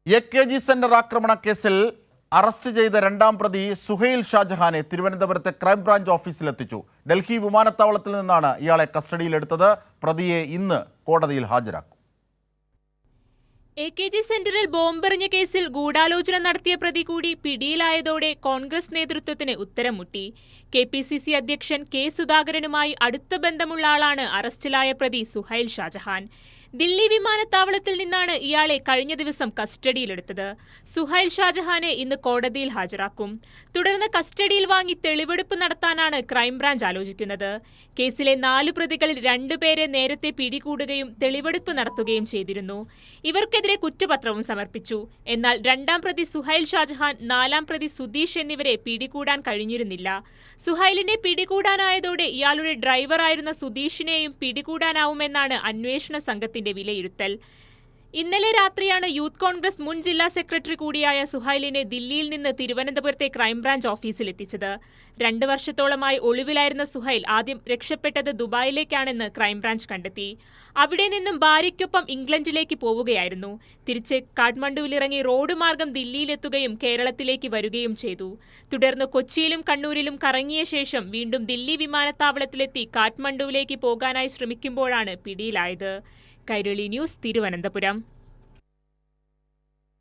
AKG centre ആക്രമണ കേസിൽ arrest ചെയ്ത രണ്ടാം പ്രതി സുഹൈൽ ഷാജഹാനെ തിരുവനന്തപുരത്തെ ക്രൈംബ്രാഞ്ച് ഓഫീസിലെത്തിച്ചു. ഡൽഹി വിമാനത്താവളത്തിൽ നിന്നാണ് ഇയാളെ കസ്റ്റഡിയിലെടുത്തത്. പ്രതിയെ ഇന്ന് കോടതിയിൽ ഹാജരാക്കും. AKG സെന്ററിൽ ബോംബെറിഞ്ഞ കേസിൽ ഗൂഢാലോചന നടത്തിയ പ്രതി കൂടി പിടിയിലായതോടെ കോൺഗ്രസ് നേതൃത്വത്തിന് ഉത്തരം മുട്ടി. KPCC അധ്യക്ഷൻ K സുധാകരനുമായി അടുത്ത ബന്ധമുള്ള ആളാണ് അറസ്റ്റിലായ പ്രതി സുഹൈൽ ഷാജഹാൻ. ദില്ലി വിമാനത്താവളത്തിൽ നിന്നാണ് ഇയാളെ കഴിഞ്ഞ ദിവസം കസ്റ്റഡിയിലെടുത്തത്. സുഹൈൽ ഷാജഹാനെ ഇന്ന് കോടതിയിൽ ഹാജരാക്കും. തുടർന്ന് കസ്റ്റഡിയിൽ വാങ്ങി തെളിവെടുപ്പ് നടത്താനാണ് ക്രൈംബ്രാഞ്ച് ആലോചിക്കുന്നത്. കേസിലെ 4 പ്രതികളിൽ 2 പേരെ നേരത്തെ പിടികൂടുകയും തെളിവെടുപ്പ് നടത്തുകയും ചെയ്തിരുന്നു. ഇവർക്കെതിരെ കുറ്റപത്രവും സമർപ്പിച്ചു. എന്നാൽ രണ്ടാം പ്രതി സുഹൈൽ ഷാജഹാൻ, 4ാം പ്രതി സുധീഷ് എന്നിവരെ പിടികൂടാൻ കഴിഞ്ഞിരുന്നില്ല. സുഹൈലിനെ പിടികൂടാനായതോടെ ഇയാളുടെ ഡ്രൈവറായിരുന്ന സുധീഷിനെയും പിടികൂടാനാവുമെന്നാണ് അന്വേഷണ സംഘത്തിന്റെ വിലയിരുത്തൽ. ഇന്നലെ രാത്രിയാണ് യൂത്ത് കോൺഗ്രസ് മുൻ ജില്ലാ സെക്രട്ടറി കൂടിയായ സുഹൈലിനെ ദില്ലിയിൽ നിന്ന് തിരുവനന്തപുരത്തെ ക്രൈംബ്രാഞ്ച് ഓഫീസിലെത്തിച്ചത്. 2 വർഷത്തോളമായി ഒളിവിലായിരുന്ന സുഹൈൽ ആദ്യം രക്ഷപ്പെട്ടത് ദുബായിലേക്കാണെന്ന് ക്രൈംബ്രാഞ്ച് കണ്ടെത്തി. അവിടെ നിന്നും ഭാര്യയ്ക്കൊപ്പം ഇംഗ്ലണ്ടിലേക്ക് പോവുകയായിരുന്നു. തിരിച്ച് കാഠ്മണ്ഡുവിലിറങ്ങി റോഡ് മാർഗം ദില്ലിയിലെത്തുകയും കേരളത്തിലേക്ക് വരികയും ചെയ്തു. തുടർന്ന് കൊച്ചിയിലും കണ്ണൂരിലും കറങ്ങിയ ശേഷം വീണ്ടും ദില്ലി വിമാനത്താവളത്തിലെത്തി കാഠ്മണ്ഡുവിലേക്ക് പോകാനായി ശ്രമിക്കുമ്പോഴാണ് പിടിയിലായത്. കൈരളി ന്യൂസ്, തിരുവനന്തപുരം.